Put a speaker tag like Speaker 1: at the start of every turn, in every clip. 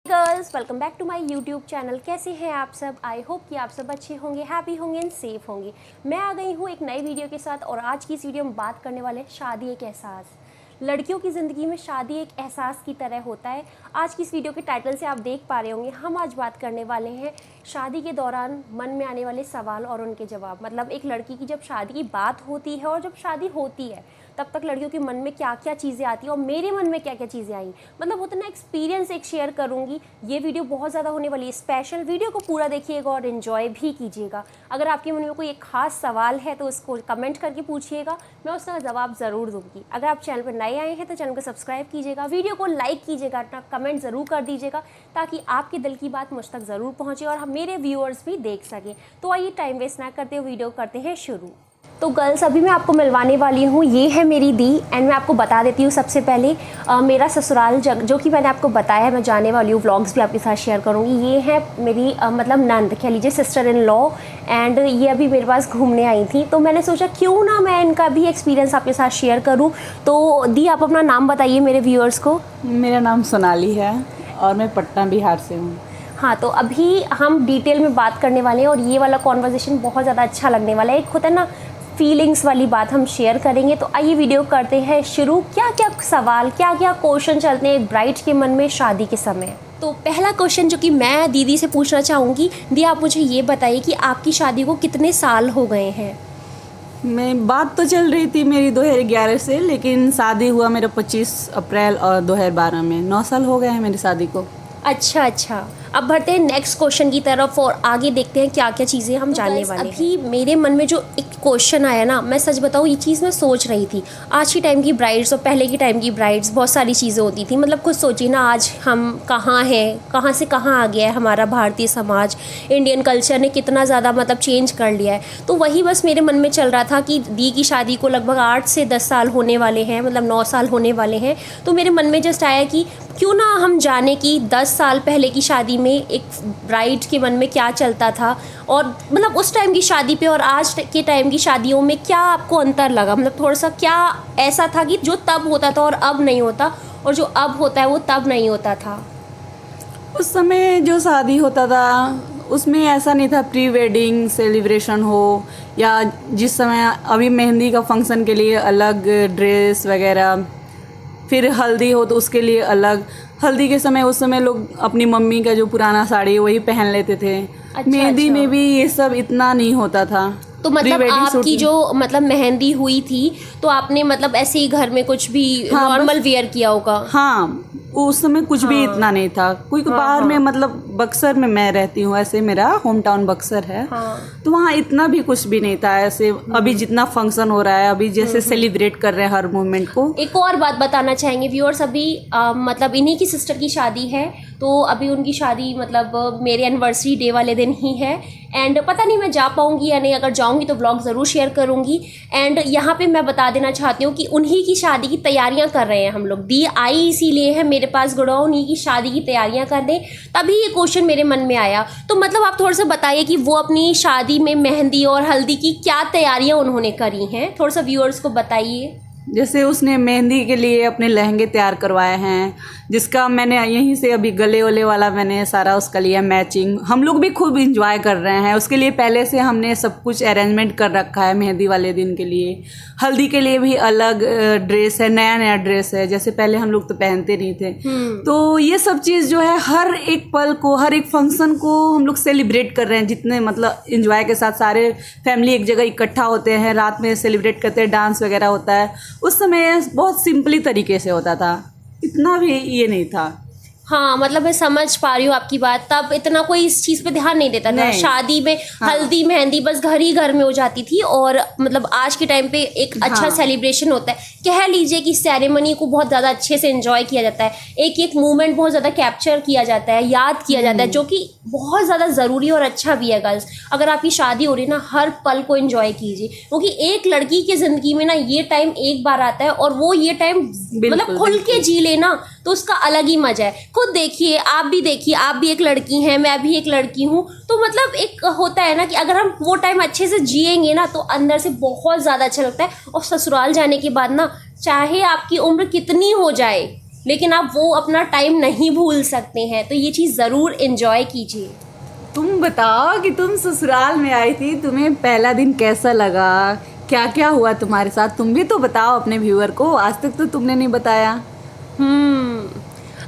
Speaker 1: Girls welcome back to my YouTube channel. कैसे हैं आप सब? आई होप कि आप सब अच्छे होंगे, हैप्पी होंगे एंड सेफ होंगे। मैं आ गई हूँ एक नई वीडियो के साथ और आज की इस वीडियो में बात करने वाले हैं शादी एक एहसास। लड़कियों की ज़िंदगी में शादी एक एहसास की तरह होता है। आज की इस वीडियो के टाइटल से आप देख पा रहे होंगे, हम आज बात करने वाले हैं शादी के दौरान मन में आने वाले सवाल और उनके जवाब। मतलब एक लड़की की जब शादी की बात होती है और जब शादी होती है तब तक लड़कियों के मन में क्या क्या चीज़ें आती हैं और मेरे मन में क्या क्या चीज़ें आई, मतलब उतना एक्सपीरियंस एक शेयर करूँगी। ये वीडियो बहुत ज़्यादा होने वाली है स्पेशल। वीडियो को पूरा देखिएगा और इन्जॉय भी कीजिएगा। अगर आपके मन में कोई एक खास सवाल है तो उसको कमेंट करके पूछिएगा, मैं उसका जवाब ज़रूर दूँगी। अगर आप चैनल पर नए आए हैं तो चैनल को सब्सक्राइब कीजिएगा, वीडियो को लाइक कीजिएगा, अपना कमेंट ज़रूर कर दीजिएगा ताकि आपके दिल की बात मुझ तक ज़रूर पहुँचे और हम मेरे व्यूअर्स भी देख सकें। तो आइए टाइम वेस्ट ना करते हुए वीडियो करते हैं शुरू। तो गर्ल्स अभी मैं आपको मिलवाने वाली हूँ, ये है मेरी दी। एंड मैं आपको बता देती हूँ सबसे पहले मेरा ससुराल जो कि मैंने आपको बताया है, मैं जाने वाली हूँ, व्लॉग्स भी आपके साथ शेयर करूँगी। ये है मेरी मतलब नंद, कह लीजिए सिस्टर इन लॉ। एंड ये अभी मेरे पास घूमने आई थी तो मैंने सोचा क्यों ना मैं इनका भी एक्सपीरियंस आपके साथ शेयर करूँ। तो दी आप अपना नाम बताइए मेरे व्यूअर्स को।
Speaker 2: मेरा नाम सोनाली है और मैं पटना बिहार से हूँ।
Speaker 1: हाँ, तो अभी हम डिटेल में बात करने वाले हैं और ये वाला कॉन्वर्जेशन बहुत ज़्यादा अच्छा लगने वाला है। एक होता है ना फीलिंग्स वाली बात हम शेयर करेंगे। तो आइए वीडियो करते हैं शुरू। क्या क्या सवाल, क्या क्या क्वेश्चन चलते हैं एक ब्राइड के मन में शादी के समय। तो पहला क्वेश्चन जो कि मैं दीदी से पूछना चाहूँगी, दी आप मुझे ये बताइए कि आपकी शादी को कितने साल हो गए हैं?
Speaker 2: मैं बात तो चल रही थी मेरी 2011 से, लेकिन शादी हुआ मेरा 25 अप्रैल और 2012 में। 9 साल हो गए हैं मेरी शादी को।
Speaker 1: अच्छा, अब बढ़ते हैं नेक्स्ट क्वेश्चन की तरफ और आगे देखते हैं क्या क्या चीज़ें हम जानने वाले हैं। अभी मेरे मन में जो एक क्वेश्चन आया ना, मैं सच बताऊँ ये चीज़ मैं सोच रही थी। आज के टाइम की ब्राइड्स और पहले के टाइम की ब्राइड्स बहुत सारी चीज़ें होती थी। मतलब कुछ सोचिए ना, आज हम कहाँ हैं, कहाँ से कहाँ आ गया है हमारा भारतीय समाज, इंडियन कल्चर ने कितना ज़्यादा मतलब चेंज कर लिया है। तो वही बस मेरे मन में चल रहा था कि दी की शादी को लगभग 8 से 10 साल होने वाले हैं, मतलब 9 साल होने वाले हैं। तो मेरे मन में जस्ट आया कि क्यों ना हम जाने कि 10 साल पहले की शादी में एक ब्राइड के मन में क्या चलता था और मतलब उस टाइम की शादी पे और आज के टाइम की शादियों में क्या आपको अंतर लगा। मतलब थोड़ा सा क्या ऐसा था कि जो तब होता था और अब नहीं होता, और जो अब होता है वो तब नहीं होता था।
Speaker 2: उस समय जो शादी होता था उसमें ऐसा नहीं था प्री वेडिंग सेलिब्रेशन हो, या जिस समय अभी मेहंदी का फंक्शन के लिए अलग ड्रेस वगैरह, फिर हल्दी हो तो उसके लिए अलग। हल्दी के समय उस समय लोग अपनी मम्मी का जो पुराना साड़ी वही पहन लेते थे। मेहंदी में भी ये सब इतना नहीं होता था।
Speaker 1: तो मतलब आपकी जो मतलब मेहंदी हुई थी तो आपने मतलब ऐसे ही घर में कुछ भी नॉर्मल वेयर किया होगा?
Speaker 2: हाँ, उस समय कुछ भी इतना नहीं था। कोई बाहर में मतलब बक्सर में मैं रहती हूँ, ऐसे मेरा होम टाउन बक्सर है। तो वहाँ इतना भी कुछ भी नहीं था ऐसे। अभी जितना फंक्शन हो रहा है, अभी जैसे सेलिब्रेट कर रहे हैं हर मोमेंट को।
Speaker 1: एक और बात बताना चाहेंगे व्यूअर्स, अभी मतलब इन्हीं की सिस्टर की शादी है तो अभी उनकी शादी मतलब मेरे एनिवर्सरी डे वाले दिन ही है। एंड पता नहीं मैं जा पाऊँगी या नहीं, अगर जाऊँगी तो ब्लॉग ज़रूर शेयर करूँगी। एंड यहाँ पे मैं बता देना चाहती हूँ कि उन्हीं की शादी की तैयारियाँ कर रहे हैं हम लोग। दी आई इसीलिए है मेरे पास गुड़गांव, उन्हीं की शादी की तैयारियाँ कर दें, तभी ये क्वेश्चन मेरे मन में आया। तो मतलब आप थोड़ा सा बताइए कि वो अपनी शादी में मेहंदी और हल्दी की क्या तैयारियाँ उन्होंने करी हैं, थोड़ा सा व्यूअर्स को बताइए।
Speaker 2: जैसे उसने मेहंदी के लिए अपने लहंगे तैयार करवाए हैं, जिसका मैंने यहीं से अभी गले वले वाला मैंने सारा उसका लिया मैचिंग। हम लोग भी खूब इंजॉय कर रहे हैं। उसके लिए पहले से हमने सब कुछ अरेंजमेंट कर रखा है मेहंदी वाले दिन के लिए। हल्दी के लिए भी अलग ड्रेस है, नया नया ड्रेस है, जैसे पहले हम लोग तो पहनते नहीं थे। तो ये सब चीज़ जो है हर एक पल को, हर एक फंक्शन को हम लोग सेलिब्रेट कर रहे हैं। जितने मतलब इंजॉय के साथ सारे फैमिली एक जगह इकट्ठा होते हैं, रात में सेलिब्रेट करते हैं, डांस वगैरह होता है। उस समय बहुत सिंपली तरीके से होता था, इतना भी ये नहीं था।
Speaker 1: हाँ, मतलब मैं समझ पा रही हूँ आपकी बात। तब इतना कोई इस चीज़ पे ध्यान नहीं देता था। शादी में हल्दी मेहंदी बस घर ही घर में हो जाती थी और मतलब आज के टाइम पे एक अच्छा सेलिब्रेशन होता है। कह लीजिए कि सेरेमनी को बहुत ज़्यादा अच्छे से एंजॉय किया जाता है, एक एक मोमेंट बहुत ज़्यादा कैप्चर किया जाता है, याद किया जाता है, जो कि बहुत ज़्यादा ज़रूरी और अच्छा भी है। गर्ल्स, अगर आपकी शादी हो रही है ना, हर पल को एंजॉय कीजिए, क्योंकि एक लड़की की ज़िंदगी में ना ये टाइम एक बार आता है और वो ये टाइम मतलब खुल के जी लेना तो उसका अलग ही मजा है। खुद देखिए, आप भी एक लड़की हैं, मैं भी एक लड़की हूँ। तो मतलब एक होता है ना कि अगर हम वो टाइम अच्छे से जिएंगे ना तो अंदर से बहुत ज़्यादा अच्छा लगता है। और ससुराल जाने के बाद ना, चाहे आपकी उम्र कितनी हो जाए, लेकिन आप वो अपना टाइम नहीं भूल सकते हैं, तो ये चीज़ ज़रूर इन्जॉय कीजिए।
Speaker 2: तुम बताओ कि तुम ससुराल में आई थी, तुम्हें पहला दिन कैसा लगा, क्या क्या हुआ तुम्हारे साथ? तुम भी तो बताओ अपने व्यूअर को, आज तक तो तुमने नहीं बताया।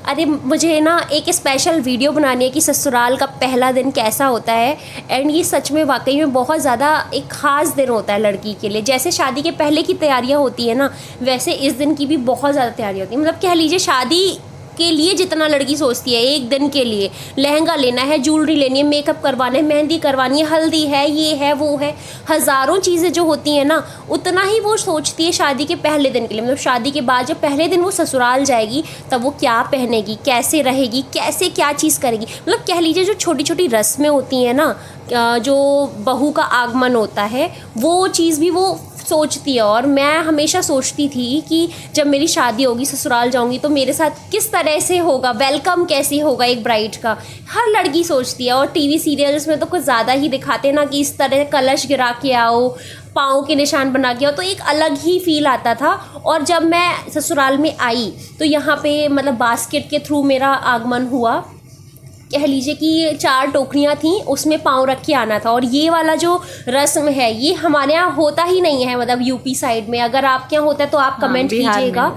Speaker 1: अरे मुझे ना एक स्पेशल वीडियो बनानी है कि ससुराल का पहला दिन कैसा होता है। एंड ये सच में वाकई में बहुत ज़्यादा एक ख़ास दिन होता है लड़की के लिए। जैसे शादी के पहले की तैयारियां होती है ना, वैसे इस दिन की भी बहुत ज़्यादा तैयारी होती है। मतलब कह लीजिए शादी के लिए जितना लड़की सोचती है एक दिन के लिए, लहंगा लेना है, ज्वेलरी लेनी है, मेकअप करवाना है, मेहंदी करवानी है, हल्दी है, ये है वो है, हज़ारों चीज़ें जो होती हैं ना, उतना ही वो सोचती है शादी के पहले दिन के लिए। मतलब शादी के बाद जब पहले दिन वो ससुराल जाएगी तब वो क्या पहनेगी, कैसे रहेगी, कैसे क्या चीज़ करेगी। मतलब कह लीजिए जो छोटी छोटी रस्में होती हैं ना, जो बहू का आगमन होता है, वो चीज़ भी वो सोचती है। और मैं हमेशा सोचती थी कि जब मेरी शादी होगी, ससुराल जाऊंगी, तो मेरे साथ किस तरह से होगा, वेलकम कैसे होगा एक ब्राइड का। हर लड़की सोचती है। और टीवी सीरियल्स में तो कुछ ज़्यादा ही दिखाते हैं ना कि इस तरह कलश गिरा के आओ, पाँव के निशान बना के आओ, तो एक अलग ही फील आता था। और जब मैं ससुराल में आई तो यहाँ पे मतलब बास्केट के थ्रू मेरा आगमन हुआ। कह लीजिए कि 4 टोकरियाँ थीं, उसमें पाँव रख के आना था। और ये वाला जो रस्म है ये हमारे यहाँ होता ही नहीं है, मतलब यूपी साइड में। अगर आपके यहाँ होता है तो आप कमेंट कीजिएगा।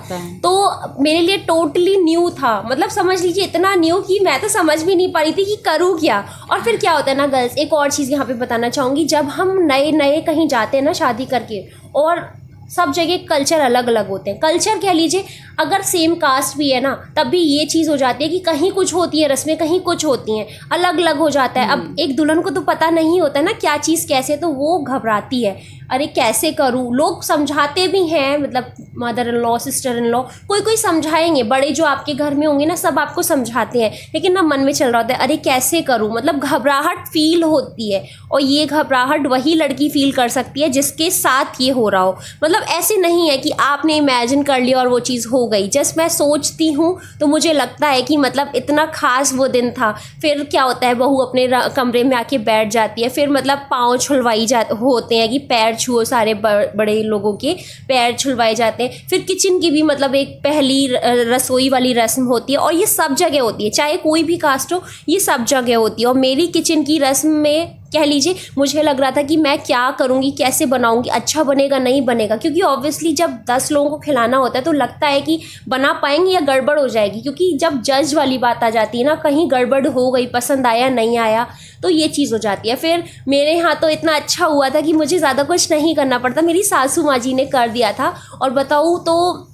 Speaker 1: तो मेरे लिए टोटली न्यू था। मतलब समझ लीजिए इतना न्यू कि मैं तो समझ भी नहीं पा रही थी कि करूँ क्या। और फिर क्या होता है ना गर्ल्स, एक और चीज़ यहाँ पे बताना चाहूँगी, जब हम नए नए कहीं जाते हैं ना शादी करके, और सब जगह कल्चर अलग अलग होते हैं। कल्चर कह लीजिए अगर सेम कास्ट भी है ना, तब भी ये चीज़ हो जाती है कि कहीं कुछ होती है रस्में, कहीं कुछ होती हैं, अलग अलग हो जाता है। अब एक दुल्हन को तो पता नहीं होता है ना क्या चीज़ कैसे, तो वो घबराती है, अरे कैसे करूँ। लोग समझाते भी हैं, मतलब mother in law, sister in law, कोई कोई समझाएंगे, बड़े जो आपके घर में होंगे ना सब आपको समझाते हैं, लेकिन ना मन में चल रहा होता है अरे कैसे करूँ। मतलब घबराहट फील होती है। और ये घबराहट वही लड़की फील कर सकती है जिसके साथ ये हो रहा हो। मतलब ऐसे नहीं है कि आपने इमेजिन कर लिया और वो चीज़ हो गई। जस्ट मैं सोचती हूँ तो मुझे लगता है कि मतलब इतना खास वो दिन था। फिर क्या होता है, बहू अपने कमरे में आके बैठ जाती है, फिर मतलब पाँव छुलवाई होते हैं कि पैर छुओ, सारे बड़े लोगों के पैर छुलवाए जाते हैं। फिर किचन की भी मतलब एक पहली रसोई वाली रस्म होती है। और ये सब जगह होती है, चाहे कोई भी कास्ट हो, ये सब जगह होती है। और मेरी किचन की रस्म में कह लीजिए मुझे लग रहा था कि मैं क्या करूँगी, कैसे बनाऊँगी, अच्छा बनेगा नहीं बनेगा। क्योंकि ऑब्वियसली जब 10 लोगों को खिलाना होता है तो लगता है कि बना पाएंगे या गड़बड़ हो जाएगी। क्योंकि जब जज वाली बात आ जाती है ना, कहीं गड़बड़ हो गई, पसंद आया नहीं आया, तो ये चीज़ हो जाती है। फिर मेरे यहाँ तो इतना अच्छा हुआ था कि मुझे ज़्यादा कुछ नहीं करना पड़ता, मेरी सासू माँ जी ने कर दिया था। और बताऊँ तो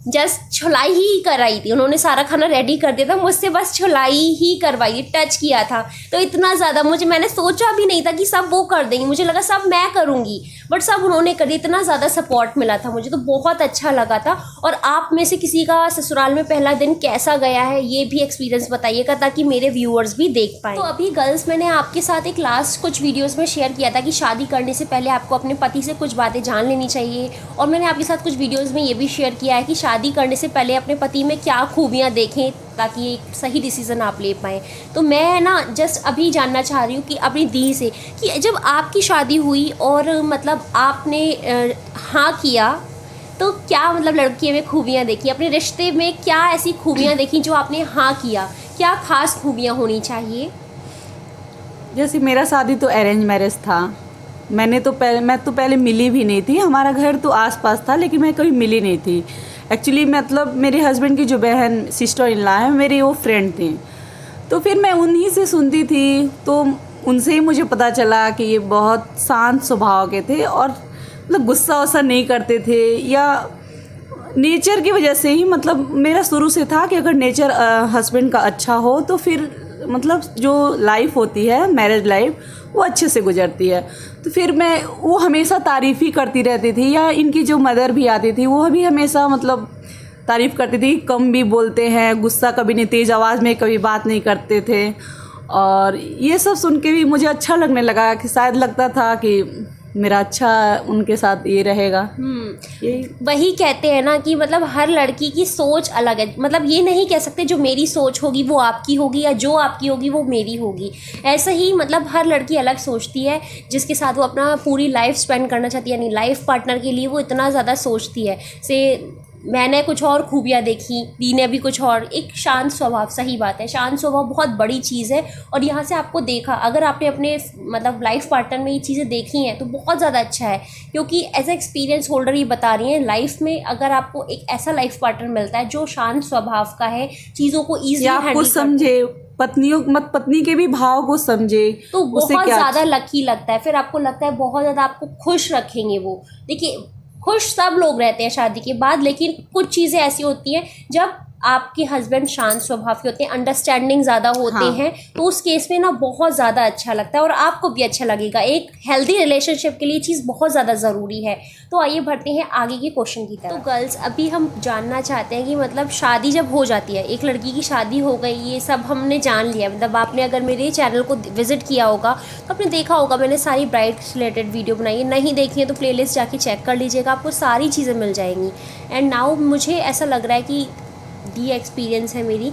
Speaker 1: जस्ट छुलाई ही कराई थी, उन्होंने सारा खाना रेडी कर दिया था, मुझसे बस छुलाई ही करवाई, टच किया था। तो इतना ज़्यादा मैंने सोचा भी नहीं था कि सब वो कर देंगी, मुझे लगा सब मैं करूँगी, बट सब उन्होंने कर दिया। इतना ज़्यादा सपोर्ट मिला था मुझे, तो बहुत अच्छा लगा था। और आप में से किसी का ससुराल में पहला दिन कैसा गया है ये भी एक्सपीरियंस बताइएगा, ताकि मेरे व्यूअर्स भी देख पाएँ। तो अभी गर्ल्स मैंने आपके साथ एक लास्ट कुछ वीडियोज़ में शेयर किया था कि शादी करने से पहले आपको अपने पति से कुछ बातें जान लेनी चाहिए। और मैंने आपके साथ कुछ वीडियोज़ में ये भी शेयर किया है कि शादी करने से पहले अपने पति में क्या खूबियाँ देखें ताकि एक सही डिसीज़न आप ले पाएँ। तो मैं ना जस्ट अभी जानना चाह रही हूँ कि अपनी दी से कि जब आपकी शादी हुई और मतलब आपने हाँ किया, तो क्या मतलब लड़की में खूबियाँ देखी, अपने रिश्ते में क्या ऐसी खूबियाँ देखी जो आपने हाँ किया, क्या खास खूबियाँ होनी चाहिए?
Speaker 2: जैसे मेरा शादी तो अरेंज मैरिज था। मैं तो पहले मिली भी नहीं थी। हमारा घर तो आसपास था लेकिन मैं कभी मिली नहीं थी। एक्चुअली मतलब मेरे हस्बैंड की जो बहन सिस्टर इन लॉ है मेरी, वो फ्रेंड थी। तो फिर मैं उन्हीं से सुनती थी, तो उनसे ही मुझे पता चला कि ये बहुत शांत स्वभाव के थे और मतलब गुस्सा वुस्सा नहीं करते थे, या नेचर की वजह से ही। मतलब मेरा शुरू से था कि अगर नेचर हस्बैंड का अच्छा हो तो फिर मतलब जो लाइफ होती है मैरिज लाइफ वो अच्छे से गुजरती है। तो फिर मैं वो हमेशा तारीफ़ ही करती रहती थी, या इनकी जो मदर भी आती थी वो भी हमेशा मतलब तारीफ़ करती थी। कम भी बोलते हैं, गुस्सा कभी नहीं, तेज़ आवाज़ में कभी बात नहीं करते थे। और ये सब सुन के भी मुझे अच्छा लगने लगा कि शायद लगता था कि मेरा अच्छा उनके साथ ये रहेगा।
Speaker 1: वही कहते हैं ना कि मतलब हर लड़की की सोच अलग है। मतलब ये नहीं कह सकते जो मेरी सोच होगी वो आपकी होगी, या जो आपकी होगी वो मेरी होगी। ऐसा ही मतलब हर लड़की अलग सोचती है, जिसके साथ वो अपना पूरी लाइफ स्पेंड करना चाहती है, यानी लाइफ पार्टनर के लिए वो इतना ज़्यादा सोचती है। से मैंने कुछ और खूबियाँ देखी, दी ने भी कुछ और। एक शांत स्वभाव, सही बात है, शांत स्वभाव बहुत बड़ी चीज़ है। और यहाँ से आपको देखा, अगर आपने अपने मतलब लाइफ पार्टनर में ये चीज़ें देखी हैं तो बहुत ज़्यादा अच्छा है, क्योंकि एज ए एक्सपीरियंस होल्डर ये बता रही हैं, लाइफ में अगर आपको एक ऐसा लाइफ पार्टनर मिलता है जो शांत स्वभाव का है, चीज़ों को ईजिली
Speaker 2: आपको समझे, पत्नी के भी भाव को समझे,
Speaker 1: तो बहुत ज़्यादा लकी लगता है। फिर आपको लगता है बहुत ज़्यादा आपको खुश रखेंगे वो। देखिए, खुश सब लोग रहते हैं शादी के बाद, लेकिन कुछ चीज़ें ऐसी होती हैं जब आपके हस्बैंड शांत स्वभाव के होते हैं, अंडरस्टैंडिंग ज़्यादा होते हैं, तो उस केस में ना बहुत ज़्यादा अच्छा लगता है और आपको भी अच्छा लगेगा। एक हेल्दी रिलेशनशिप के लिए चीज़ बहुत ज़्यादा ज़रूरी है। तो आइए बढ़ते हैं आगे के क्वेश्चन की तरफ। तो गर्ल्स, अभी हम जानना चाहते हैं कि मतलब शादी जब हो जाती है, एक लड़की की शादी हो गई, ये सब हमने जान लिया। मतलब आपने अगर मेरे चैनल को विजिट किया होगा तो आपने देखा होगा मैंने सारी ब्राइड से रिलेटेड वीडियो बनाई है। नहीं देखी है तो प्लेलिस्ट जाके चेक कर लीजिएगा, आपको सारी चीज़ें मिल जाएंगी। एंड नाउ मुझे ऐसा लग रहा है कि दी एक्सपीरियंस है मेरी,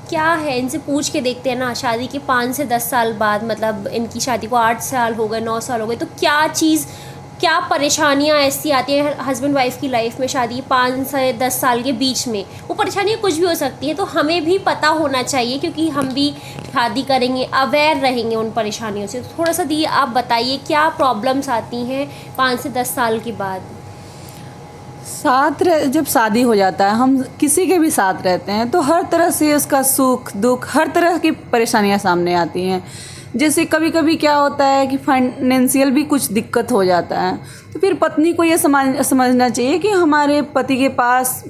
Speaker 1: क्या है इनसे पूछ के देखते हैं ना, शादी के 5 से 10 साल बाद, मतलब इनकी शादी को 8 साल हो गए, 9 साल हो गए, तो क्या परेशानियां ऐसी आती हैं हस्बैंड वाइफ की लाइफ में शादी 5 से 10 साल के बीच में। वो परेशानियां कुछ भी हो सकती हैं, तो हमें भी पता होना चाहिए, क्योंकि हम भी शादी करेंगे, अवेयर रहेंगे उन परेशानियों से। तो थोड़ा सा दी आप बताइए क्या प्रॉब्लम्स आती हैं 5 से 10 साल के बाद।
Speaker 2: जब शादी हो जाता है, हम किसी के भी साथ रहते हैं तो हर तरह से उसका सुख दुख, हर तरह की परेशानियां सामने आती हैं। जैसे कभी कभी क्या होता है कि फाइनेंशियल भी कुछ दिक्कत हो जाता है, तो फिर पत्नी को ये समझना चाहिए कि हमारे पति के पास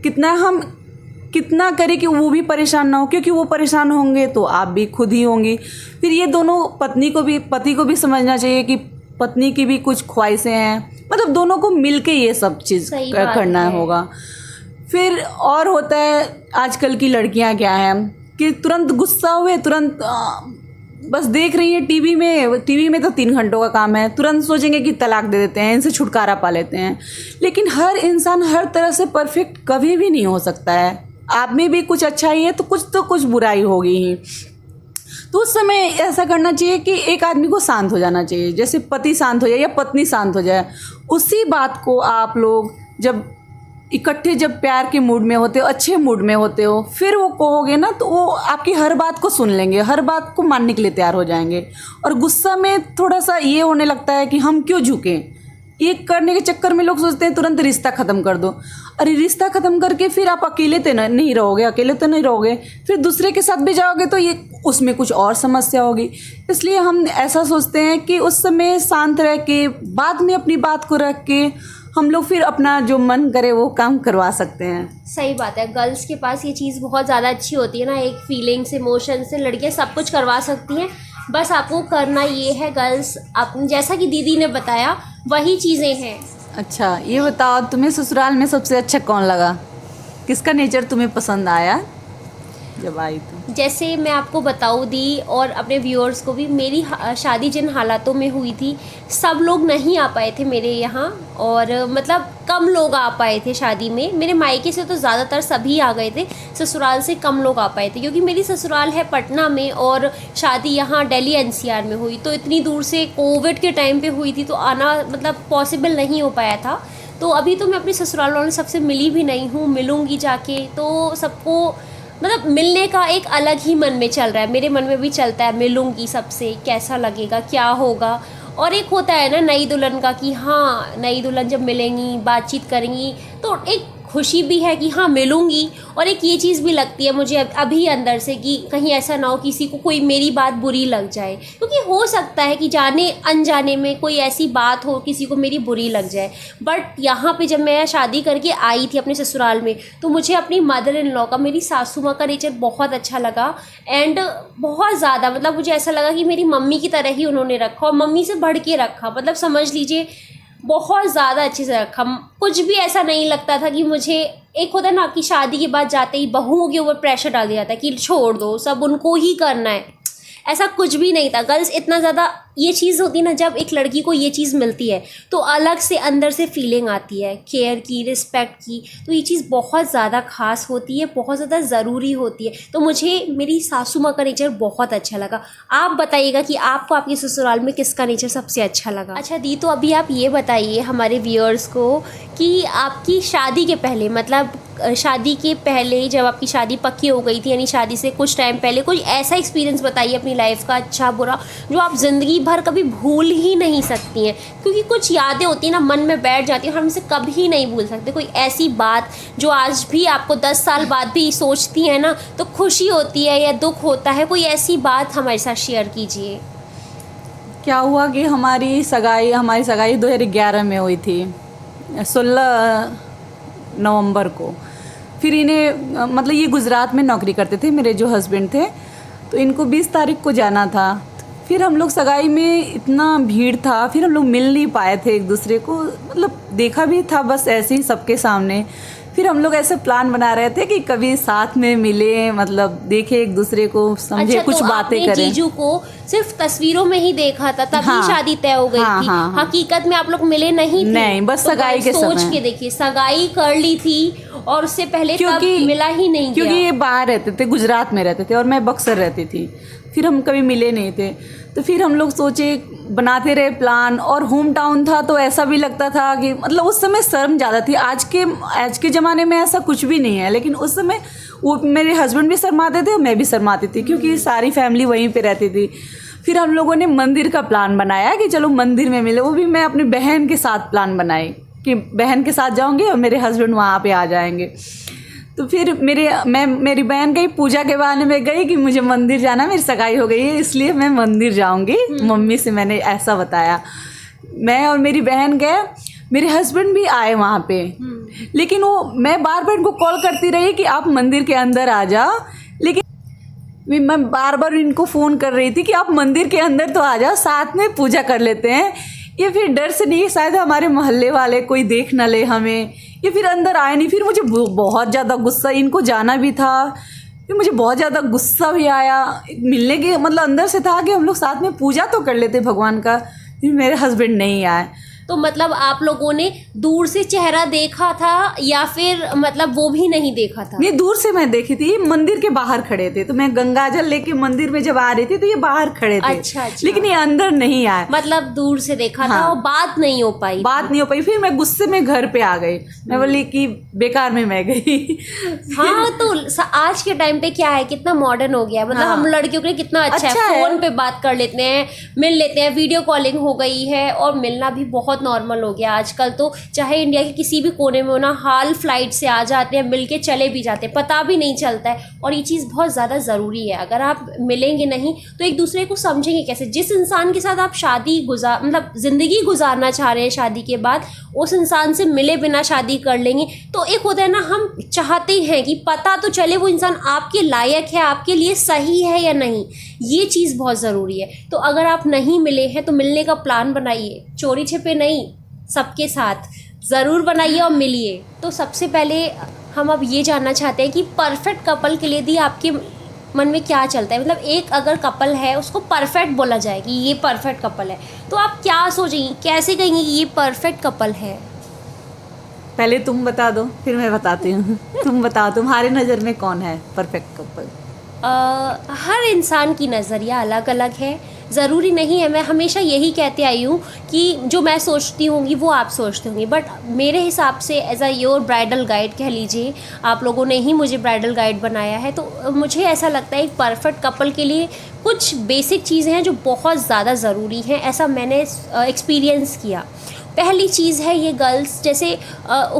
Speaker 2: कितना करें कि वो भी परेशान ना हो, क्योंकि वो परेशान होंगे तो आप भी खुद ही होंगी। फिर ये दोनों पति को भी समझना चाहिए कि पत्नी की भी कुछ ख्वाहिशें हैं, मतलब दोनों को मिलके ये सब चीज़ करना होगा। फिर और होता है आजकल की लड़कियां क्या हैं कि तुरंत गुस्सा हुए, तुरंत बस देख रही है टीवी में तो 3 घंटों का काम है, तुरंत सोचेंगे कि तलाक दे देते हैं, इनसे छुटकारा पा लेते हैं। लेकिन हर इंसान हर तरह से परफेक्ट कभी भी नहीं हो सकता है। आप में भी कुछ अच्छाई है तो कुछ बुराई होगी ही। तो उस समय ऐसा करना चाहिए कि एक आदमी को शांत हो जाना चाहिए, जैसे पति शांत हो जाए या पत्नी शांत हो जाए, उसी बात को आप लोग जब इकट्ठे जब प्यार के मूड में होते हो, अच्छे मूड में होते हो, फिर वो कहोगे ना तो वो आपकी हर बात को सुन लेंगे, हर बात को मानने के लिए तैयार हो जाएंगे। और गुस्सा में थोड़ा सा ये होने लगता है कि हम क्यों झुकें, ये करने के चक्कर में लोग सोचते हैं तुरंत रिश्ता ख़त्म कर दो। अरे रिश्ता ख़त्म करके फिर आप अकेले तो नहीं रहोगे, फिर दूसरे के साथ भी जाओगे तो ये उसमें कुछ और समस्या होगी। इसलिए हम ऐसा सोचते हैं कि उस समय शांत रह के बाद में अपनी बात को रख के हम लोग फिर अपना जो मन करे वो काम करवा सकते हैं।
Speaker 1: सही बात है, गर्ल्स के पास ये चीज़ बहुत ज़्यादा अच्छी होती है ना, एक फीलिंग्स इमोशन से लड़कियाँ सब कुछ करवा सकती हैं। बस आपको करना ये है गर्ल्स, आप जैसा कि दीदी ने बताया वही चीज़ें हैं।
Speaker 2: अच्छा, ये बताओ तुम्हें ससुराल में सबसे अच्छा कौन लगा, किसका नेचर तुम्हें पसंद आया जब आई तो?
Speaker 1: जैसे मैं आपको बताऊँ दी और अपने व्यूअर्स को भी, मेरी शादी जिन हालातों में हुई थी, सब लोग नहीं आ पाए थे मेरे यहाँ, और मतलब कम लोग आ पाए थे शादी में। मेरे मायके से तो ज़्यादातर सभी आ गए थे, ससुराल से कम लोग आ पाए थे, क्योंकि मेरी ससुराल है पटना में और शादी यहाँ दिल्ली NCR में हुई, तो इतनी दूर से कोविड के टाइम पे हुई थी, तो आना मतलब पॉसिबल नहीं हो पाया था। तो अभी तो मैं अपने ससुराल वालों सबसे मिली भी नहीं हूँ, मिलूँगी जाके, तो सबको मतलब मिलने का एक अलग ही मन में चल रहा है, मेरे मन में भी चलता है, मिलूंगी सबसे, कैसा लगेगा, क्या होगा। और एक होता है ना नई दुल्हन का कि हाँ, नई दुल्हन जब मिलेंगी, बातचीत करेंगी, तो एक खुशी भी है कि हाँ मिलूंगी, और एक ये चीज़ भी लगती है मुझे अभी अंदर से कि कहीं ऐसा ना हो किसी को कोई मेरी बात बुरी लग जाए, क्योंकि हो सकता है कि जाने अनजाने में कोई ऐसी बात हो किसी को मेरी बुरी लग जाए। बट यहाँ पे जब मैं शादी करके आई थी अपने ससुराल में, तो मुझे अपनी मदर इन लॉ का, मेरी सासू माँ का नेचर बहुत अच्छा लगा। एंड बहुत ज़्यादा मतलब मुझे ऐसा लगा कि मेरी मम्मी की तरह ही उन्होंने रखा, और मम्मी से बढ़ के रखा, मतलब समझ लीजिए बहुत ज़्यादा अच्छे से रखा। कुछ भी ऐसा नहीं लगता था कि मुझे, एक होता है ना कि शादी के बाद जाते ही बहुओं के ऊपर प्रेशर डाल दिया जाता है कि छोड़ दो, सब उनको ही करना है, ऐसा कुछ भी नहीं था। गर्ल्स इतना ज़्यादा ये चीज़ होती है ना, जब एक लड़की को ये चीज़ मिलती है तो अलग से अंदर से फीलिंग आती है केयर की, रिस्पेक्ट की। तो ये चीज़ बहुत ज़्यादा ख़ास होती है, बहुत ज़्यादा ज़रूरी होती है। तो मुझे मेरी सासू माँ का नेचर बहुत अच्छा लगा। आप बताइएगा कि आपको आपके ससुराल में किसका नेचर सबसे अच्छा लगा। अच्छा दी, तो अभी आप ये बताइए हमारे व्यूअर्स को कि आपकी शादी के पहले, मतलब शादी के पहले जब आपकी शादी पक्की हो गई थी, यानी शादी से कुछ टाइम पहले, कोई ऐसा एक्सपीरियंस बताइए अपनी लाइफ का, अच्छा बुरा, जो आप ज़िंदगी भर कभी भूल ही नहीं सकती हैं। क्योंकि कुछ यादें होती हैं ना, मन में बैठ जाती हैं, हम इसे कभी नहीं भूल सकते। कोई ऐसी बात जो आज भी आपको 10 साल बाद भी सोचती हैं ना तो खुशी होती है या दुख होता है, कोई ऐसी बात हमारे साथ शेयर कीजिए।
Speaker 2: क्या हुआ कि हमारी सगाई 2011 में हुई थी, 16 नवंबर को। फिर इन्हें मतलब ये गुजरात में नौकरी करते थे, मेरे जो हस्बैंड थे, तो इनको 20 तारीख को जाना था। फिर हम लोग सगाई में इतना भीड़ था, फिर हम लोग मिल नहीं पाए थे एक दूसरे को, मतलब देखा भी था बस ऐसे ही सबके सामने। फिर हम लोग ऐसे प्लान बना रहे थे कि कभी साथ में मिले, मतलब देखे एक दूसरे को, समझे,
Speaker 1: अच्छा,
Speaker 2: कुछ
Speaker 1: तो
Speaker 2: बातें
Speaker 1: आपने
Speaker 2: करें।
Speaker 1: जीजू को सिर्फ तस्वीरों में ही देखा था, तभी
Speaker 2: हाँ,
Speaker 1: शादी तय हो गई
Speaker 2: हाँ,
Speaker 1: थी।
Speaker 2: हाँ, हाँ।
Speaker 1: हकीकत में आप लोग मिले नहीं थे।
Speaker 2: नहीं, बस
Speaker 1: तो
Speaker 2: सगाई के
Speaker 1: सोच
Speaker 2: समय।
Speaker 1: के देखिए, सगाई कर ली थी और उससे पहले तब मिला ही नहीं
Speaker 2: क्योंकि
Speaker 1: गया।
Speaker 2: ये बाहर रहते थे, गुजरात में रहते थे और मैं बक्सर रहती थी। फिर हम कभी मिले नहीं थे, तो फिर हम लोग सोचे, बनाते रहे प्लान। और होम टाउन था तो ऐसा भी लगता था कि मतलब उस समय शर्म ज़्यादा थी। आज के ज़माने में ऐसा कुछ भी नहीं है, लेकिन उस समय वो मेरे हस्बैंड भी शर्माते थे और मैं भी शर्माती थी, क्योंकि सारी फैमिली वहीं पे रहती थी। फिर हम लोगों ने मंदिर का प्लान बनाया कि चलो मंदिर में मिले। वो भी मैं अपनी बहन के साथ प्लान बनाई कि बहन के साथ जाऊँगी और मेरे हस्बैंड वहाँ पे आ जाएंगे। तो फिर मेरी बहन गई, पूजा के बहाने में गई कि मुझे मंदिर जाना, मेरी सगाई हो गई है इसलिए मैं मंदिर जाऊंगी। मम्मी से मैंने ऐसा बताया। मैं और मेरी बहन गए, मेरे हस्बैंड भी आए वहाँ पे, लेकिन मैं बार बार इनको कॉल करती रही कि आप मंदिर के अंदर आ जाओ, लेकिन मैं बार बार इनको फ़ोन कर रही थी कि आप मंदिर के अंदर तो आ जाओ, साथ में पूजा कर लेते हैं। ये फिर डर से नहीं, शायद हमारे मोहल्ले वाले कोई देख न ले हमें, ये फिर अंदर आए नहीं। फिर मुझे बहुत ज़्यादा गुस्सा, इनको जाना भी था, फिर मुझे बहुत ज़्यादा गुस्सा भी आया। मिलने के मतलब अंदर से था कि हम लोग साथ में पूजा तो कर लेते भगवान का। फिर मेरे हस्बैंड नहीं आए।
Speaker 1: तो मतलब आप लोगों ने दूर से चेहरा देखा था या फिर मतलब वो भी नहीं देखा था?
Speaker 2: नहीं, दूर से मैं देखी थी, मंदिर के बाहर खड़े थे। तो मैं गंगाजल लेके मंदिर में जब आ रही थी तो ये बाहर खड़े थे।
Speaker 1: अच्छा।
Speaker 2: लेकिन ये अंदर नहीं आए,
Speaker 1: मतलब दूर से देखा था और बात नहीं हो पाई।
Speaker 2: फिर मैं गुस्से में घर पे आ गई। मैं बोली कि बेकार में मैं गई।
Speaker 1: हाँ, तो आज के टाइम पे क्या है, कितना मॉडर्न हो गया है। मतलब हम लड़कियों के लिए कितना अच्छा है, फोन पे बात कर लेते हैं, मिल लेते हैं, वीडियो कॉलिंग हो गई है और मिलना भी बहुत नॉर्मल हो गया आजकल। तो चाहे इंडिया के किसी भी कोने में हो ना, हाल फ्लाइट से आ जाते हैं, मिल के चले भी जाते हैं, पता भी नहीं चलता है। और ये चीज़ बहुत ज़्यादा ज़रूरी है। अगर आप मिलेंगे नहीं तो एक दूसरे को समझेंगे कैसे? जिस इंसान के साथ आप मतलब ज़िंदगी गुजारना चाह रहे हैं शादी के बाद, उस इंसान से मिले बिना शादी कर लेंगे तो एक होता है ना, हम चाहते हैं कि पता तो चले वो इंसान आपके लायक है, आपके लिए सही है या नहीं। ये चीज़ बहुत ज़रूरी है। तो अगर आप नहीं मिले हैं तो मिलने का प्लान बनाइए, चोरी छिपे नहीं, सबके साथ ज़रूर बनाइए और मिलिए। तो सबसे पहले हम अब ये जानना चाहते हैं कि परफेक्ट कपल के लिए दी आपके मन में क्या चलता है? मतलब एक अगर कपल है उसको परफेक्ट बोला जाए कि ये परफेक्ट कपल है, तो आप क्या सोचेंगी, कैसे कहेंगी कि ये परफेक्ट कपल है?
Speaker 2: पहले तुम बता दो फिर मैं बताती हूँ। तुम बताओ, तुम्हारे नज़र में कौन है परफेक्ट कपल?
Speaker 1: हर इंसान की नज़रिया अलग अलग है, ज़रूरी नहीं है। मैं हमेशा यही कहते आई हूँ कि जो मैं सोचती होंगी वो आप सोचते होंगी, बट मेरे हिसाब से as a your bridal guide कह लीजिए, आप लोगों ने ही मुझे ब्राइडल गाइड बनाया है, तो मुझे ऐसा लगता है एक परफेक्ट कपल के लिए कुछ बेसिक चीज़ें हैं जो बहुत ज़्यादा ज़रूरी हैं। ऐसा मैंने एक्सपीरियंस किया। पहली चीज़ है ये गर्ल्स, जैसे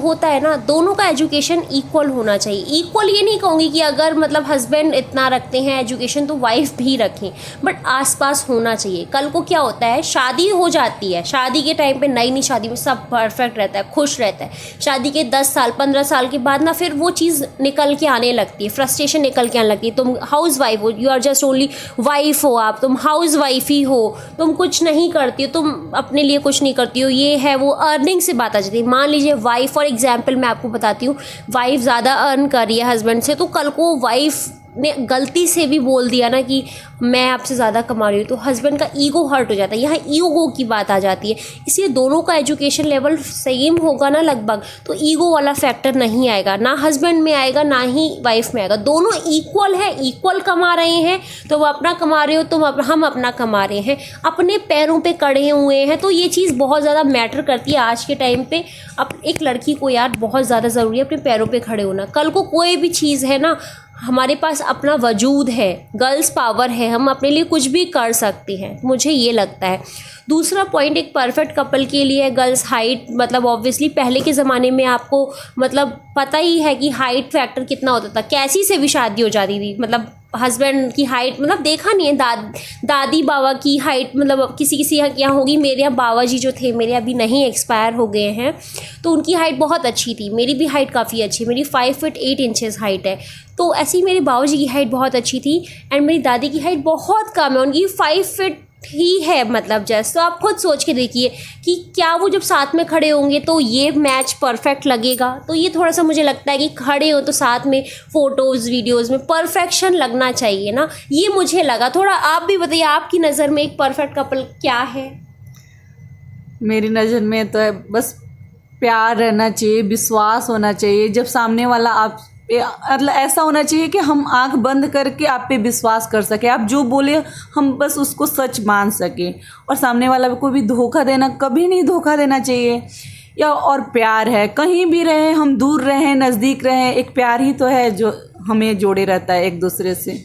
Speaker 1: होता है ना, दोनों का एजुकेशन इक्वल होना चाहिए। इक्वल ये नहीं कहूँगी कि अगर मतलब हस्बैंड इतना रखते हैं एजुकेशन तो वाइफ भी रखें, बट आसपास होना चाहिए। कल को क्या होता है, शादी हो जाती है, शादी के टाइम पे नई नई शादी में सब परफेक्ट रहता है, खुश रहता है। शादी के 10 साल 15 साल के बाद ना फिर वो चीज़ निकल के आने लगती है, फ्रस्ट्रेशन निकल के आने लगती है। तुम हाउस वाइफ हो, you are just only wife हो, आप तुम हाउस वाइफ ही हो, तुम कुछ नहीं करती हो, तुम अपने लिए कुछ नहीं करती हो, ये है वो अर्निंग से बात आ जाती है। मान लीजिए वाइफ, फॉर एग्जांपल मैं आपको बताती हूँ, वाइफ ज़्यादा अर्न कर रही है हस्बैंड से, तो कल को वाइफ ने गलती से भी बोल दिया ना कि मैं आपसे ज़्यादा कमा रही हूँ, तो हस्बैंड का ईगो हर्ट हो जाता है। यहाँ ईगो की बात आ जाती है। इसलिए दोनों का एजुकेशन लेवल सेम होगा ना लगभग, तो ईगो वाला फैक्टर नहीं आएगा, ना हस्बैंड में आएगा ना ही वाइफ में आएगा। दोनों इक्वल है, इक्वल कमा रहे हैं, तो वो अपना कमा रहे हो, तो हम अपना कमा रहे हैं, अपने पैरों पे खड़े हुए हैं। तो ये चीज़ बहुत ज़्यादा मैटर करती है आज के टाइम पे। अब एक लड़की को यार बहुत ज़्यादा ज़रूरी है अपने पैरों पे खड़े होना। कल को कोई भी चीज़ है ना, हमारे पास अपना वजूद है, गर्ल्स पावर है, हम अपने लिए कुछ भी कर सकते हैं, मुझे ये लगता है। दूसरा पॉइंट, एक परफेक्ट कपल के लिए गर्ल्स हाइट, मतलब ऑब्वियसली पहले के ज़माने में आपको मतलब पता ही है कि हाइट फैक्टर कितना होता था, कैसी से भी शादी हो जाती थी, मतलब हस्बैंड की हाइट मतलब देखा नहीं है, दादी बाबा की हाइट मतलब किसी किसी यहाँ होगी। मेरे यहाँ बाबा जी जो थे, मेरे अभी नहीं एक्सपायर हो गए हैं, तो उनकी हाइट बहुत अच्छी थी। मेरी भी हाइट काफ़ी अच्छी, मेरी 5 फीट 8 इंचेस हाइट है। तो ऐसे ही मेरे बाबा जी की हाइट बहुत अच्छी थी, एंड मेरी दादी की हाइट बहुत कम है, उनकी 5 फीट ही है मतलब जस्ट। तो आप खुद सोच के देखिए कि क्या वो जब साथ में खड़े होंगे तो ये मैच परफेक्ट लगेगा। तो ये थोड़ा सा मुझे लगता है कि खड़े हो तो साथ में फ़ोटोज़ वीडियोज़ में परफेक्शन लगना चाहिए ना, ये मुझे लगा। थोड़ा आप भी बताइए, आपकी नज़र में एक परफेक्ट कपल क्या है?
Speaker 2: मेरी नज़र में तो है बस प्यार रहना चाहिए, विश्वास होना चाहिए। जब सामने वाला आप मतलब ऐसा होना चाहिए कि हम आंख बंद करके आप पे विश्वास कर सके, आप जो बोले हम बस उसको सच मान सके। और सामने वाला को भी धोखा देना कभी नहीं धोखा देना चाहिए। या और प्यार है, कहीं भी रहे, हम दूर रहें नज़दीक रहें, एक प्यार ही तो है जो हमें जोड़े रहता है एक दूसरे से।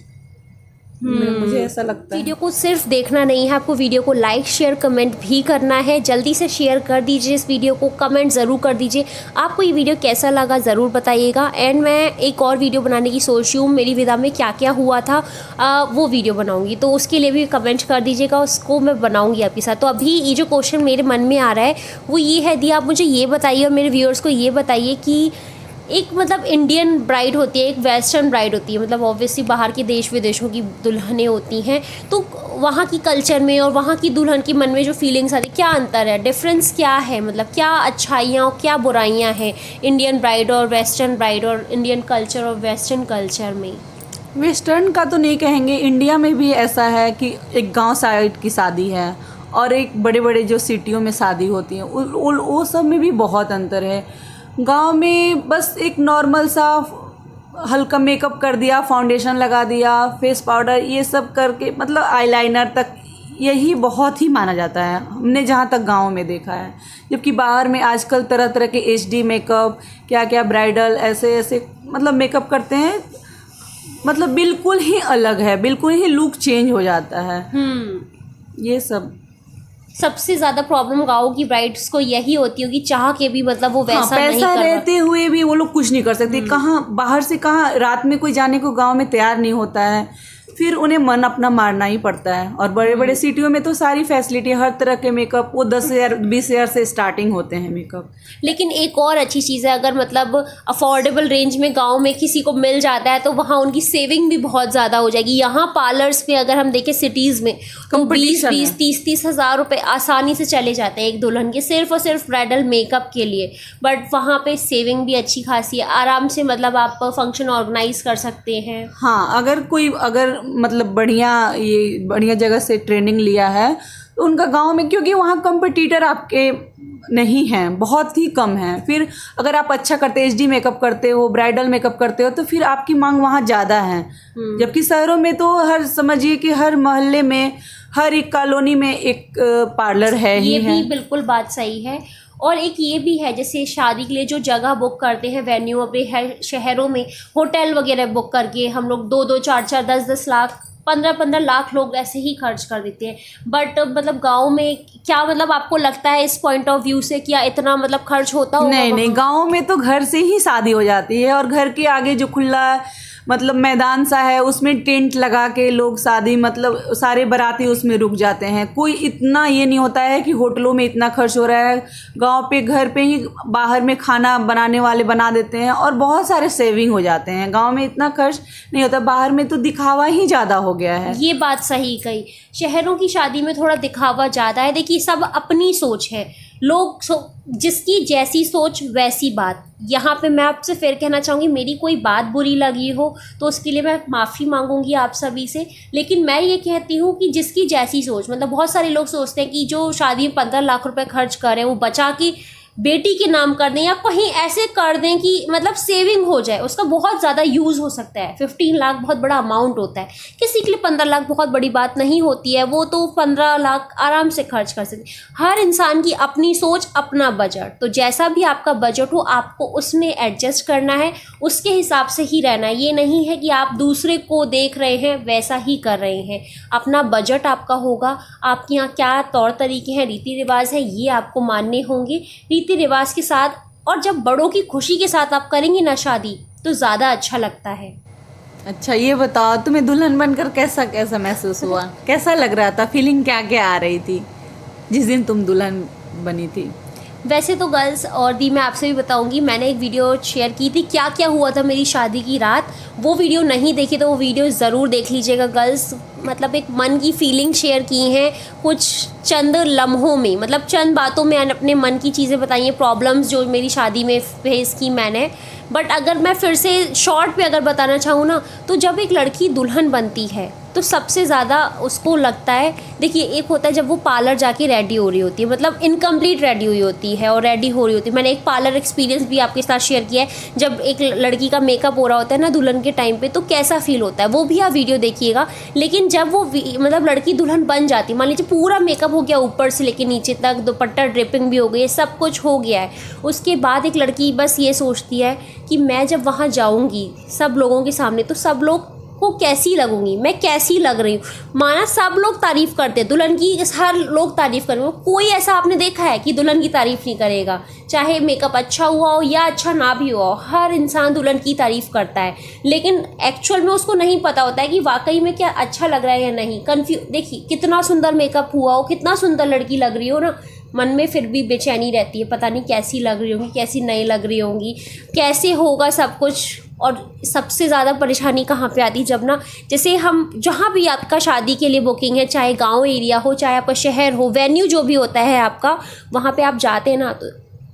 Speaker 2: मुझे ऐसा लगता है।
Speaker 1: वीडियो को सिर्फ देखना नहीं है, आपको वीडियो को लाइक शेयर कमेंट भी करना है। जल्दी से शेयर कर दीजिए इस वीडियो को, कमेंट ज़रूर कर दीजिए आपको ये वीडियो कैसा लगा, ज़रूर बताइएगा। एंड मैं एक और वीडियो बनाने की सोच रही हूँ, मेरी विदा में क्या क्या हुआ था वो वीडियो बनाऊँगी, तो उसके लिए भी कमेंट कर दीजिएगा, उसको मैं बनाऊँगी आपके साथ। तो अभी ये जो क्वेश्चन मेरे मन में आ रहा है वो ये है दी, आप मुझे ये बताइए और मेरे व्यूअर्स को ये बताइए कि एक मतलब इंडियन ब्राइड होती है, एक वेस्टर्न ब्राइड होती है, मतलब ऑब्वियसली बाहर के देश विदेशों की दुल्हनें होती हैं, तो वहाँ की कल्चर में और वहाँ की दुल्हन के मन में जो फीलिंग्स आती है, क्या अंतर है, डिफरेंस क्या है, मतलब क्या अच्छाइयाँ और क्या बुराइयाँ हैं इंडियन ब्राइड और वेस्टर्न ब्राइड और इंडियन कल्चर और वेस्टर्न कल्चर में?
Speaker 2: वेस्टर्न का तो नहीं कहेंगे, इंडिया में भी ऐसा है कि एक गांव साइड की शादी है और एक बड़े बड़े जो सिटियों में शादी होती है, वो सब में भी बहुत अंतर है। गांव में बस एक नॉर्मल सा हल्का मेकअप कर दिया, फाउंडेशन लगा दिया, फेस पाउडर ये सब करके मतलब आईलाइनर तक, यही बहुत ही माना जाता है हमने जहाँ तक गांव में देखा है। जबकि बाहर में आजकल तरह तरह के HD मेकअप, क्या क्या ब्राइडल ऐसे ऐसे मतलब मेकअप करते हैं, मतलब बिल्कुल ही अलग है, बिल्कुल ही लुक चेंज हो जाता है। ये सब
Speaker 1: सबसे ज़्यादा प्रॉब्लम गाँव की ब्राइड्स को यही होती होगी, चाह के भी मतलब वो वैसा नहीं
Speaker 2: पैसा
Speaker 1: कर
Speaker 2: रहते हुए भी वो लोग कुछ नहीं कर सकते। कहाँ बाहर से कहाँ रात में कोई जाने को गांव में तैयार नहीं होता है, फिर उन्हें मन अपना मारना ही पड़ता है। और बड़े बड़े सिटियों में तो सारी फैसिलिटी, हर तरह के मेकअप वो 10,000 20,000 से स्टार्टिंग होते हैं मेकअप।
Speaker 1: लेकिन एक और अच्छी चीज़ है, अगर मतलब अफोर्डेबल रेंज में गांव में किसी को मिल जाता है तो वहाँ उनकी सेविंग भी बहुत ज़्यादा हो जाएगी। यहाँ पार्लर्स में अगर हम देखें सिटीज़ में तो 20-20 30-30 हज़ार रुपये आसानी से चले जाते हैं एक दुल्हन के, सिर्फ और सिर्फ ब्राइडल मेकअप के लिए। बट वहाँ पे सेविंग भी अच्छी खासी है, आराम से मतलब आप फंक्शन ऑर्गेनाइज कर सकते हैं।
Speaker 2: हाँ, अगर मतलब बढ़िया जगह से ट्रेनिंग लिया है तो उनका गांव में, क्योंकि वहाँ कंपटीटर आपके नहीं हैं, बहुत ही कम हैं। फिर अगर आप अच्छा करते HD मेकअप करते हो, ब्राइडल मेकअप करते हो, तो फिर आपकी मांग वहाँ ज़्यादा है। जबकि शहरों में तो समझिए कि हर मोहल्ले में, हर एक कॉलोनी में एक पार्लर है ही है।
Speaker 1: ये भी बिल्कुल बात सही है। और एक ये भी है, जैसे शादी के लिए जो जगह बुक करते हैं वेन्यू अपने शहरों में, होटल वगैरह बुक करके हम लोग 2-2 4-4 10-10 लाख 15-15 लाख लोग ऐसे ही खर्च कर देते हैं। बट मतलब गांव में क्या, मतलब आपको लगता है इस पॉइंट ऑफ व्यू से क्या इतना मतलब खर्च होता होगा?
Speaker 2: नहीं, गांव में तो घर से ही शादी हो जाती है, और घर के आगे जो खुला मतलब मैदान सा है उसमें टेंट लगा के लोग शादी, मतलब सारे बाराती उसमें रुक जाते हैं। कोई इतना ये नहीं होता है कि होटलों में इतना खर्च हो रहा है। गांव पे घर पे ही बाहर में खाना बनाने वाले बना देते हैं और बहुत सारे सेविंग हो जाते हैं। गांव में इतना खर्च नहीं होता, बाहर में तो दिखावा ही ज़्यादा हो गया है।
Speaker 1: ये बात सही कही, शहरों की शादी में थोड़ा दिखावा ज़्यादा है। देखिए सब अपनी सोच है, जिसकी जैसी सोच वैसी बात। यहाँ पे मैं आपसे फिर कहना चाहूँगी, मेरी कोई बात बुरी लगी हो तो उसके लिए मैं माफ़ी मांगूंगी आप सभी से। लेकिन मैं ये कहती हूँ कि जिसकी जैसी सोच, मतलब बहुत सारे लोग सोचते हैं कि जो शादी में 15 लाख रुपए खर्च कर रहे हैं वो बचा के बेटी के नाम कर दें या कहीं ऐसे कर दें कि मतलब सेविंग हो जाए, उसका बहुत ज़्यादा यूज़ हो सकता है। 15 लाख बहुत बड़ा अमाउंट होता है, किसी के लिए 15 लाख बहुत बड़ी बात नहीं होती है, वो तो 15 लाख आराम से खर्च कर सकते। हर इंसान की अपनी सोच, अपना बजट, तो जैसा भी आपका बजट हो आपको उसमें एडजस्ट करना है, उसके हिसाब से ही रहना है। ये नहीं है कि आप दूसरे को देख रहे हैं वैसा ही कर रहे हैं। अपना बजट आपका होगा, आपके यहाँ क्या तौर तरीके हैं, रीति रिवाज हैं, ये आपको मानने होंगे रीति रिवाज के साथ। और जब बड़ों की खुशी के साथ आप करेंगे ना शादी तो ज़्यादा अच्छा लगता है।
Speaker 2: अच्छा ये बताओ, तुम्हें दुल्हन बनकर कैसा कैसा महसूस हुआ? कैसा लग रहा था? फीलिंग क्या क्या आ रही थी जिस दिन तुम दुल्हन बनी थी?
Speaker 1: वैसे तो गर्ल्स और दी, मैं आपसे भी बताऊंगी, मैंने एक वीडियो शेयर की थी क्या क्या हुआ था मेरी शादी की रात। वो वीडियो नहीं देखी तो वो वीडियो ज़रूर देख लीजिएगा गर्ल्स। मतलब एक मन की फीलिंग शेयर की हैं कुछ चंद लम्हों में, मतलब चंद बातों में अपने मन की चीज़ें बताई हैं, प्रॉब्लम्स जो मेरी शादी में फेस की मैंने। बट अगर मैं फिर से शॉर्ट पे अगर बताना चाहूँ ना, तो जब एक लड़की दुल्हन बनती है तो सबसे ज़्यादा उसको लगता है, देखिए एक होता है जब वो पार्लर जाके रेडी हो रही होती है, मतलब इनकम्प्लीट रेडी हुई होती है और रेडी हो रही होती है। मैंने एक पार्लर एक्सपीरियंस भी आपके साथ शेयर किया है, जब एक लड़की का मेकअप हो रहा होता है ना दुल्हन के टाइम पे, तो कैसा फील होता है, वो भी आप वीडियो देखिएगा। लेकिन जब वो मतलब लड़की दुल्हन बन जाती है, मान लीजिए पूरा मेकअप हो गया ऊपर से लेके नीचे तक, दुपट्टा ड्रिपिंग भी हो गई है, सब कुछ हो गया है, उसके बाद एक लड़की बस ये सोचती है कि मैं जब वहाँ जाऊँगी सब लोगों के सामने तो सब लोग को कैसी लगूंगी, मैं कैसी लग रही हूँ। माना सब लोग तारीफ़ करते हैं दुल्हन की, हर लोग तारीफ़ करेंगे, कोई ऐसा आपने देखा है कि दुल्हन की तारीफ़ नहीं करेगा? चाहे मेकअप अच्छा हुआ हो या अच्छा ना भी हुआ हो, हर इंसान दुल्हन की तारीफ़ करता है। लेकिन एक्चुअल में उसको नहीं पता होता है कि वाकई में क्या अच्छा लग रहा है या नहीं। देखिए कितना सुंदर मेकअप हुआ हो, कितना सुंदर लड़की लग रही हो ना, मन में फिर भी बेचैनी रहती है, पता नहीं कैसी लग रही होंगी, कैसी नहीं लग रही होंगी, कैसे होगा सब कुछ। और सबसे ज़्यादा परेशानी कहाँ पे आती है, जब ना जैसे हम जहाँ भी आपका शादी के लिए बुकिंग है, चाहे गांव एरिया हो चाहे आपका शहर हो, वेन्यू जो भी होता है आपका, वहाँ पे आप जाते हैं ना, तो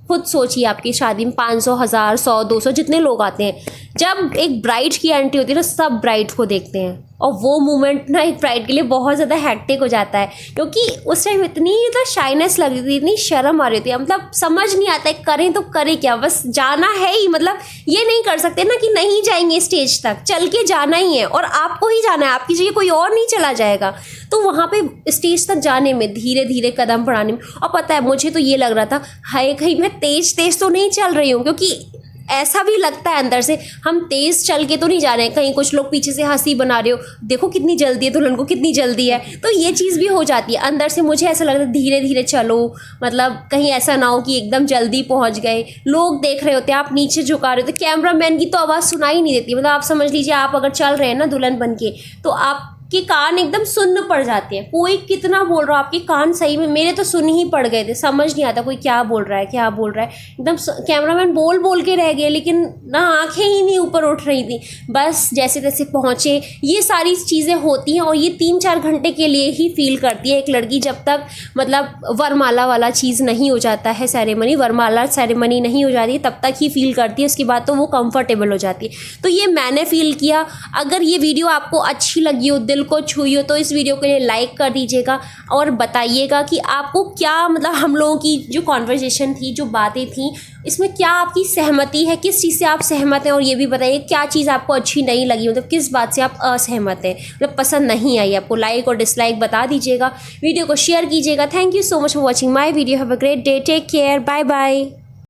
Speaker 1: खुद सोचिए आपकी शादी में 500, 1000, 100, 200 जितने लोग आते हैं, जब एक ब्राइड की एंट्री होती है ना सब ब्राइड को देखते हैं, और वो मोमेंट ना एक ब्राइड के लिए बहुत ज़्यादा हैक्टिक हो जाता है, क्योंकि उस टाइम इतनी मतलब शाइनेस लग रही थी, इतनी शर्म आ रही थी, मतलब समझ नहीं आता है करें तो करें क्या, बस जाना है ही। मतलब ये नहीं कर सकते ना कि नहीं जाएंगे स्टेज तक, चल के जाना ही है और आपको ही जाना है, आपकी जगह कोई और नहीं चला जाएगा। तो वहाँ पे स्टेज तक जाने में धीरे धीरे कदम बढ़ाने में, और पता है मुझे तो ये लग रहा था हाय कहीं मैं तेज तेज तो नहीं चल रही हूँ, क्योंकि ऐसा भी लगता है अंदर से हम तेज़ चल के तो नहीं जा रहे हैं, कहीं कुछ लोग पीछे से हंसी बना रहे हो, देखो कितनी जल्दी है दुल्हन को, कितनी जल्दी है, तो ये चीज़ भी हो जाती है अंदर से। मुझे ऐसा लगता है धीरे धीरे चलो, मतलब कहीं ऐसा ना हो कि एकदम जल्दी पहुंच गए, लोग देख रहे होते हैं, आप नीचे झुका रहे होते, कैमरामैन की तो आवाज़ सुनाई नहीं देती। मतलब आप समझ लीजिए आप अगर चल रहे हैं ना दुल्हन बन के, तो आप के कान एकदम सुन्न पड़ जाते हैं, कोई कितना बोल रहा हो आपके कान सही में, मेरे तो सुन ही पड़ गए थे, समझ नहीं आता कोई क्या बोल रहा है क्या बोल रहा है, एकदम कैमरामैन बोल बोल के रह गए, लेकिन ना आंखें ही नहीं ऊपर उठ रही थी, बस जैसे तैसे पहुँचे। ये सारी चीज़ें होती हैं और ये 3-4 घंटे के लिए ही फील करती है एक लड़की, जब तक मतलब वरमाला वाला चीज़ नहीं हो जाता है, सेरेमनी वरमाला सेरेमनी नहीं हो जाती तब तक ही फील करती है, उसके बाद तो वो कंफर्टेबल हो जाती है। तो ये मैंने फील किया। अगर ये वीडियो आपको अच्छी लगी हो, दिल को छुई हो, तो इस वीडियो के लिए लाइक कर दीजिएगा और बताइएगा कि आपको क्या, मतलब हम लोगों की जो कॉन्वर्सेशन थी, जो बातें थी, इसमें क्या आपकी सहमति है, किस चीज़ से आप सहमत हैं, और ये भी बताइए क्या चीज़ आपको अच्छी नहीं लगी, मतलब किस बात से आप असहमत हैं, मतलब पसंद नहीं आई आपको। लाइक और डिसलाइक बता दीजिएगा, वीडियो को शेयर कीजिएगा। Thank you so much for watching my video. Have a great day, take care, bye bye.